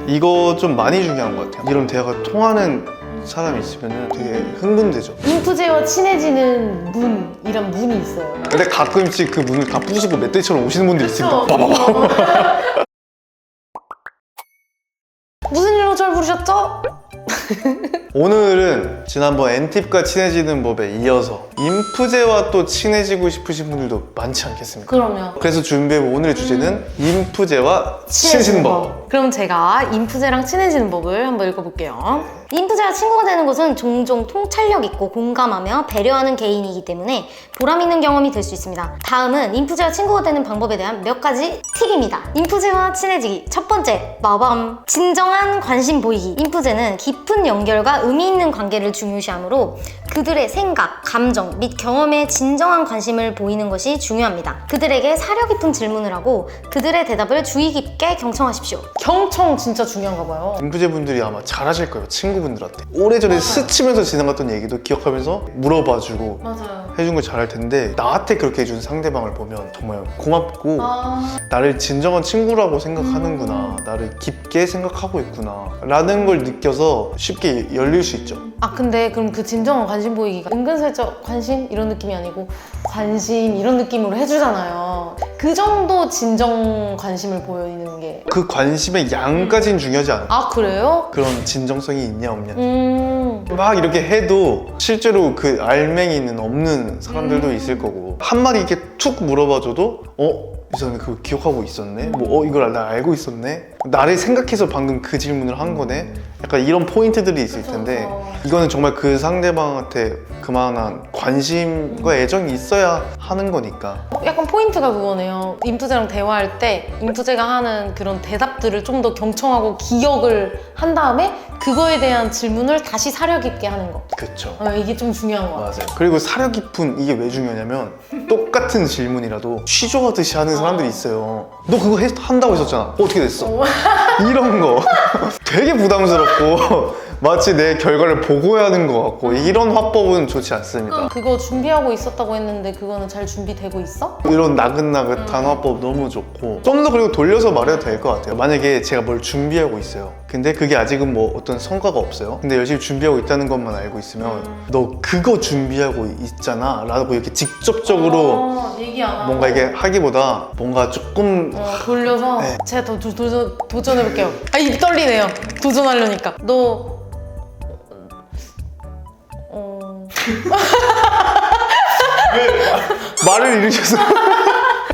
이거 좀 많이 중요한 것 같아요. 이런 대화가 통하는 사람이 있으면 되게 흥분되죠. 인프제와 친해지는 문이란 문이 있어요. 근데 가끔씩 그 문을 다 부수고 멧돼지처럼 오시는 분들이 있습니다. 무슨 일로 절 부르셨죠? 오늘은 지난번 N팁과 친해지는 법에 이어서 인프제와 또 친해지고 싶으신 분들도 많지 않겠습니까? 그럼요. 그래서 준비해본 오늘의 주제는 인프제와 친해지는 법. 그럼 제가 인프제랑 친해지는 법을 한번 읽어볼게요. 인프제와 친구가 되는 것은 종종 통찰력 있고 공감하며 배려하는 개인이기 때문에 보람 있는 경험이 될 수 있습니다. 다음은 인프제와 친구가 되는 방법에 대한 몇 가지 팁입니다. 인프제와 친해지기. 첫 번째, 마밤. 진정한 관심 보이기. 인프제는 깊은 연결과 의미 있는 관계를 중요시하므로 그들의 생각, 감정 및 경험에 진정한 관심을 보이는 것이 중요합니다. 그들에게 사려 깊은 질문을 하고 그들의 대답을 주의 깊게 경청하십시오. 경청 진짜 중요한가 봐요. 인프제 분들이 아마 잘하실 거예요. 친구분들한테 오래전에 스치면서 지나갔던 얘기도 기억하면서 물어봐주고 맞아요. 해준 걸 잘할 텐데 나한테 그렇게 해준 상대방을 보면 정말 고맙고 나를 진정한 친구라고 생각하는구나, 나를 깊게 생각하고 있구나 라는 걸 느껴서 쉽게 열릴 수 있죠. 근데 그럼 그 진정한 관심 보이기가 은근슬쩍 관심 이런 느낌이 아니고 관심 이런 느낌으로 해주잖아요. 그 정도 진정 관심을 보이는 게. 그 관심의 양까지는 중요하지 않아요. 그래요? 그런 진정성이 있냐 없냐. 막 이렇게 해도 실제로 그 알맹이는 없는 사람들도 있을 거고, 한마디 이렇게 툭 물어봐줘도 이 사람이 그걸 기억하고 있었네? 이걸 나 알고 있었네? 나를 생각해서 방금 그 질문을 한 거네? 약간 이런 포인트들이 있을 텐데 이거는 정말 그 상대방한테 그만한 관심과 애정이 있어야 하는 거니까. 약간 포인트가 그거네요. 인프제랑 대화할 때 인프제가 하는 그런 대답들을 좀 더 경청하고 기억을 한 다음에 그거에 대한 질문을 다시 사려 깊게 하는 거. 그쵸. 이게 좀 중요한 것 같아요. 맞아요. 그리고 사려 깊은 이게 왜 중요하냐면 똑같은 질문이라도 취조하듯이 하는 사람들이 있어요. 너 그거 한다고 했었잖아. 어떻게 됐어? 이런 거 되게 부담스럽고 마치 내 결과를 보고해야 하는 것 같고, 이런 화법은 좋지 않습니다. 그거 준비하고 있었다고 했는데 그거는 잘 준비되고 있어? 이런 나긋나긋한 화법 너무 좋고, 좀 더 그리고 돌려서 말해도 될 것 같아요. 만약에 제가 뭘 준비하고 있어요. 근데 그게 아직은 뭐 어떤 성과가 없어요. 근데 열심히 준비하고 있다는 것만 알고 있으면 너 그거 준비하고 있잖아 라고 이렇게 직접적으로 얘기 안 하고 뭔가 이게 하기보다 뭔가 조금 돌려서 네. 제가 더 도전해볼게요. 입 떨리네요. 도전하려니까. 너 말을 잃으셔서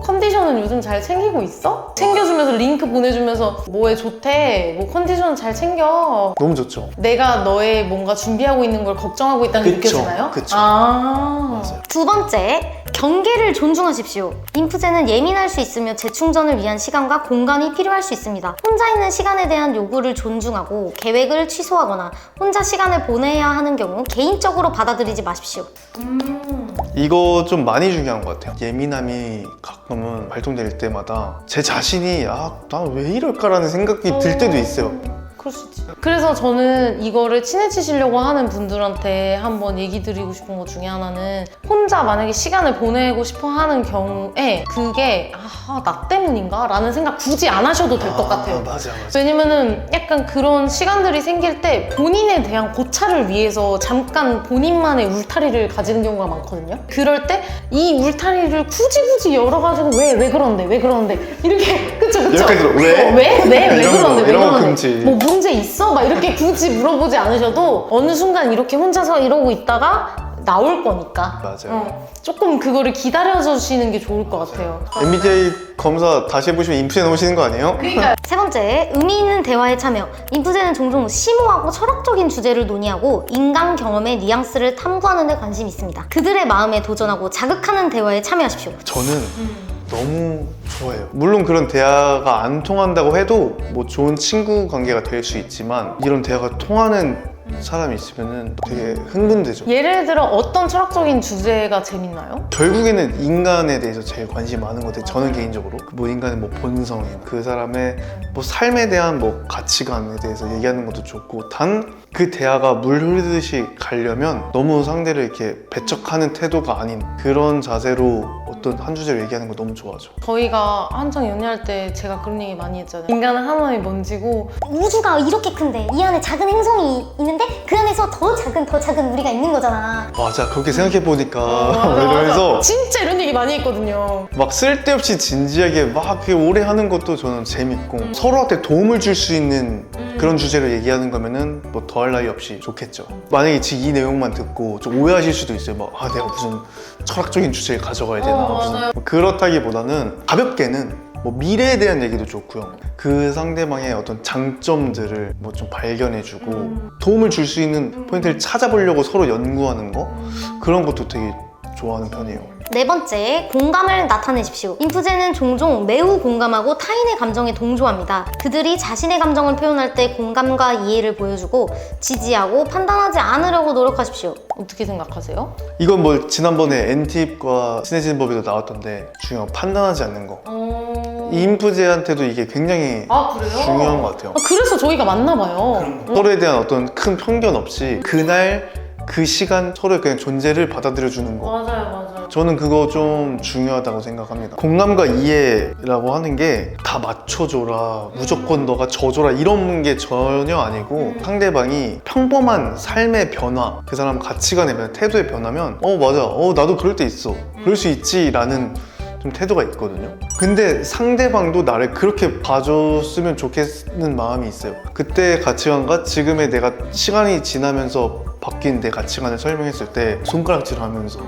컨디션은 요즘 잘 챙기고 있어? 챙겨주면서 링크 보내주면서 뭐에 좋대, 뭐 컨디션 잘 챙겨. 너무 좋죠. 내가 너의 뭔가 준비하고 있는 걸 걱정하고 있다는 게 그쵸, 느껴지나요? 그쵸. 맞아요. 두 번째, 경계를 존중하십시오. 인프제는 예민할 수 있으며 재충전을 위한 시간과 공간이 필요할 수 있습니다. 혼자 있는 시간에 대한 요구를 존중하고 계획을 취소하거나 혼자 시간을 보내야 하는 경우 개인적으로 받아들이지 마십시오. 이거 좀 많이 중요한 것 같아요. 예민함이 가끔은 발동될 때마다 제 자신이 난 왜 이럴까라는 생각이 들 때도 있어요. 그럴 수 있지. 그래서 저는 이거를 친해지시려고 하는 분들한테 한번 얘기 드리고 싶은 것 중에 하나는, 혼자 만약에 시간을 보내고 싶어 하는 경우에 그게 나 때문인가? 라는 생각 굳이 안 하셔도 될 것 같아요. 맞아. 왜냐면은 약간 그런 시간들이 생길 때 본인에 대한 고찰을 위해서 잠깐 본인만의 울타리를 가지는 경우가 많거든요. 그럴 때 이 울타리를 굳이 열어가지고 왜 그런데 이렇게 그쵸 여기까지 들어. 왜? 왜 이런 그런데 거, 왜 이런 거 그런데 금지. 뭐 문제 있어? 막 이렇게 굳이 물어보지 않으셔도 어느 순간 이렇게 혼자서 이러고 있다가 나올 거니까. 맞아요. 조금 그거를 기다려주시는 게 좋을 것 같아요. MBTI 검사 다시 해보시면 인프제 나오시는 거 아니에요? 세 번째, 의미 있는 대화에 참여. 인프제는 종종 심오하고 철학적인 주제를 논의하고 인간 경험의 뉘앙스를 탐구하는 데 관심이 있습니다. 그들의 마음에 도전하고 자극하는 대화에 참여하십시오. 저는 너무 좋아해요. 물론 그런 대화가 안 통한다고 해도 뭐 좋은 친구 관계가 될 수 있지만, 이런 대화가 통하는 사람이 있으면은 되게 흥분되죠. 예를 들어 어떤 철학적인 주제가 재밌나요? 결국에는 인간에 대해서 제일 관심이 많은 것 같아요. 저는 개인적으로 뭐 인간의 뭐 본성인 그 사람의 뭐 삶에 대한 뭐 가치관에 대해서 얘기하는 것도 좋고, 단 그 대화가 물 흐르듯이 가려면 너무 상대를 이렇게 배척하는 태도가 아닌 그런 자세로 어떤 한 주제를 얘기하는 거 너무 좋아하죠. 저희가 한창 연애할 때 제가 그런 얘기 많이 했잖아요. 인간은 하나의 먼지고 우주가 이렇게 큰데 이 안에 작은 행성이 있는데 그 안에서 더 작은 우리가 있는 거잖아. 맞아, 그렇게 생각해 보니까 맞아, 이러면서 맞아. 진짜 이런 얘기 많이 했거든요. 막 쓸데없이 진지하게 막 그렇게 오래 하는 것도 저는 재밌고, 서로한테 도움을 줄 수 있는 그런 주제로 얘기하는 거면은 뭐 더할 나위 없이 좋겠죠. 만약에 지금 이 내용만 듣고 좀 오해하실 수도 있어요. 막 내가 무슨 철학적인 주제를 가져가야 되나. 맞아요. 그렇다기보다는 가볍게는 뭐 미래에 대한 얘기도 좋고요. 그 상대방의 어떤 장점들을 뭐 좀 발견해주고 도움을 줄 수 있는 포인트를 찾아보려고 서로 연구하는 거, 그런 것도 되게 좋아하는 편이에요. 네 번째, 공감을 나타내십시오. 인프제는 종종 매우 공감하고 타인의 감정에 동조합니다. 그들이 자신의 감정을 표현할 때 공감과 이해를 보여주고 지지하고 판단하지 않으려고 노력하십시오. 어떻게 생각하세요? 이건 뭐 지난번에 N팁과 친해지는 법에도 나왔던데, 중요한 건 판단하지 않는 거. 인프제한테도 이게 굉장히 그래요? 중요한 것 같아요. 그래서 저희가 맞나 봐요. 서로에 대한 어떤 큰 편견 없이 그날 그 시간 서로의 그냥 존재를 받아들여 주는 거. 맞아요. 저는 그거 좀 중요하다고 생각합니다. 공감과 이해라고 하는 게 다 맞춰줘라, 무조건 너가 져줘라 이런 게 전혀 아니고, 상대방이 평범한 삶의 변화, 그 사람 가치관의 변화, 태도의 변화면 맞아, 나도 그럴 때 있어, 그럴 수 있지 라는 좀 태도가 있거든요. 근데 상대방도 나를 그렇게 봐줬으면 좋겠는 마음이 있어요. 그때의 가치관과 지금의 내가 시간이 지나면서 바뀐 내 가치관을 설명했을 때 손가락질 하면서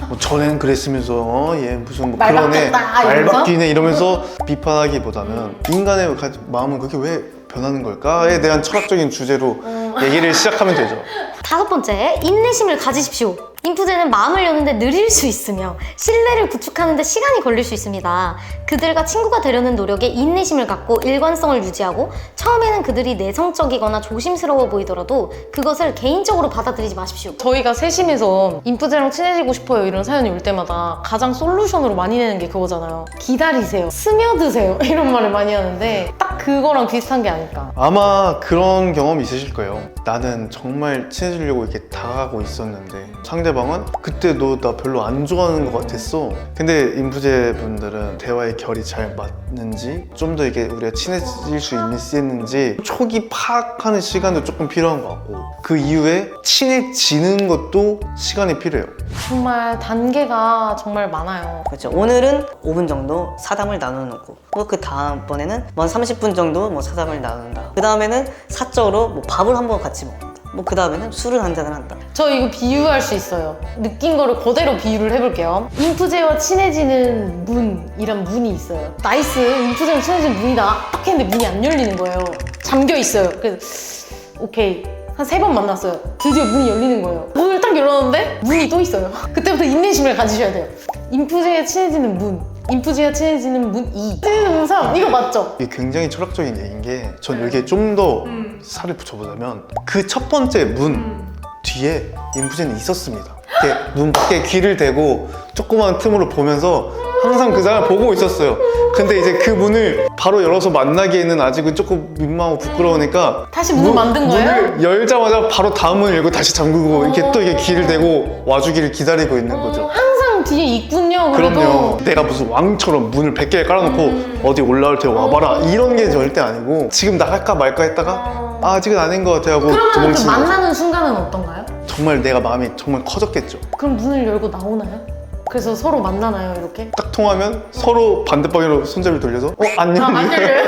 뭐 전에는 그랬으면서 얘 무슨 뭐 말 그러네, 바뀌었다, 말 이러면서? 바뀌네 이러면서 비판하기보다는 인간의 마음은 그렇게 왜 변하는 걸까에 대한 철학적인 주제로 얘기를 시작하면 되죠. 다섯 번째, 인내심을 가지십시오. 인프제는 마음을 여는데 느릴 수 있으며 신뢰를 구축하는데 시간이 걸릴 수 있습니다. 그들과 친구가 되려는 노력에 인내심을 갖고 일관성을 유지하고, 처음에는 그들이 내성적이거나 조심스러워 보이더라도 그것을 개인적으로 받아들이지 마십시오. 저희가 세심해서 인프제랑 친해지고 싶어요 이런 사연이 올 때마다 가장 솔루션으로 많이 내는 게 그거잖아요. 기다리세요, 스며드세요 이런 말을 많이 하는데 딱 그거랑 비슷한 게 아닐까. 아마 그런 경험이 있으실 거예요. 나는 정말 친해지려고 이렇게 다가가고 있었는데 상대방은 그때 너 나 별로 안 좋아하는 것 같았어. 근데 인프제 분들은 대화의 결이 잘 맞는지, 좀 더 이게 우리가 친해질 수 있는지 초기 파악하는 시간도 조금 필요한 것 같고, 그 이후에 친해지는 것도 시간이 필요해요. 정말 단계가 정말 많아요. 그렇죠. 오늘은 5분 정도 사담을 나누고, 그 다음번에는 뭐 30분 정도 뭐 사담을 나눈다. 그 다음에는 사적으로 뭐 밥을 한번 같이 먹는다. 뭐 그 다음에는 술을 한 잔을 한다. 저 이거 비유할 수 있어요. 느낀 거를 그대로 비유를 해볼게요. 인프제와 친해지는 문이란 문이 있어요. 나이스, 인프제랑 친해지는 문이다 딱 했는데 문이 안 열리는 거예요. 잠겨 있어요. 그래서 오케이, 한 3번 만났어요. 드디어 문이 열리는 거예요. 문을 딱 열었는데 문이 또 있어요. 그때부터 인내심을 가지셔야 돼요. 인프제와 친해지는 문, 인프제와 친해지는 문 2, 친해지는 문 3, 이거 맞죠? 이게 굉장히 철학적인 얘기인 게, 전 여기에 좀 더 살을 붙여보자면 그 첫 번째 문 뒤에 인프제는 있었습니다. 이렇게 눈 밖에 귀를 대고 조그만 틈으로 보면서 항상 그 사람을 보고 있었어요. 근데 이제 그 문을 바로 열어서 만나기에는 아직은 조금 민망하고 부끄러우니까 다시 문을 만든 거예요? 문을 열자마자 바로 다음 문을 열고 다시 잠그고 이렇게 또 이게 귀를 대고 와주기를 기다리고 있는 거죠. 항상 뒤에 있군요. 그래도 그럼요. 내가 무슨 왕처럼 문을 100개 깔아놓고 어디 올라올 때 와봐라 이런 게 절대 아니고, 지금 나갈까 말까 했다가 아직은 아닌 것 같아 하고 그러면 그 도망치는 거죠. 만나는 순간은 어떤가요? 정말 내가 마음이 정말 커졌겠죠. 그럼 문을 열고 나오나요? 그래서 서로 만나나요 이렇게? 딱 통하면 서로 반대방향으로 손잡이를 돌려서 안 안 열리네. 열려요?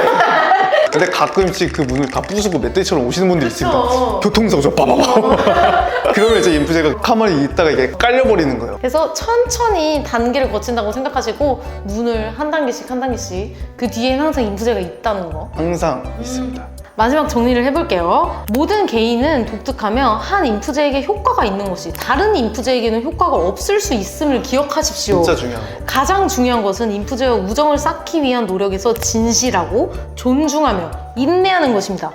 근데 가끔씩 그 문을 다 부수고 멧돼지처럼 오시는 분들이 있습니다. 그쵸. 교통사고죠. 빠바바. 그러면 이제 인프제가 가만히 있다가 이게 깔려버리는 거예요. 그래서 천천히 단계를 거친다고 생각하시고 문을 한 단계씩 한 단계씩, 그 뒤에는 항상 인프제가 있다는 거. 항상 있습니다. 마지막 정리를 해볼게요. 모든 개인은 독특하며 한 인프제에게 효과가 있는 것이 다른 인프제에게는 효과가 없을 수 있음을 기억하십시오. 진짜 중요한 거. 가장 중요한 것은 인프제와 우정을 쌓기 위한 노력에서 진실하고 존중하며 인내하는 것입니다.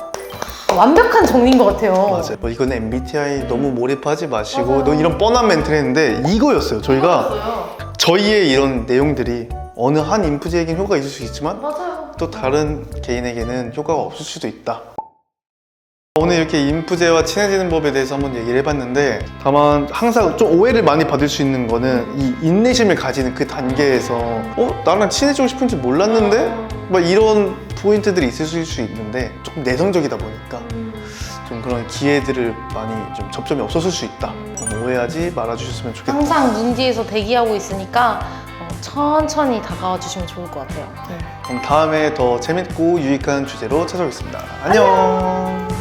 완벽한 정리인 것 같아요. 맞아요. 뭐 이건 MBTI 너무 몰입하지 마시고 너 이런 뻔한 멘트를 했는데 이거였어요. 저희가 저희의 이런 내용들이 어느 한 인프제에겐 효과가 있을 수 있지만 맞아요. 또 다른 개인에게는 효과가 없을 수도 있다. 오늘 이렇게 인프제와 친해지는 법에 대해서 한번 얘기를 해봤는데 다만 항상 좀 오해를 많이 받을 수 있는 거는 이 인내심을 가지는 그 단계에서 나랑 친해지고 싶은지 몰랐는데? 막 이런 포인트들이 있을 수 있는데 조금 내성적이다 보니까 좀 그런 기회들을 많이 좀 접점이 없었을 수 있다. 오해하지 말아주셨으면 좋겠다. 항상 문 뒤에서 대기하고 있으니까 천천히 다가와 주시면 좋을 것 같아요. 그럼 다음에 더 재밌고 유익한 주제로 찾아오겠습니다. 안녕.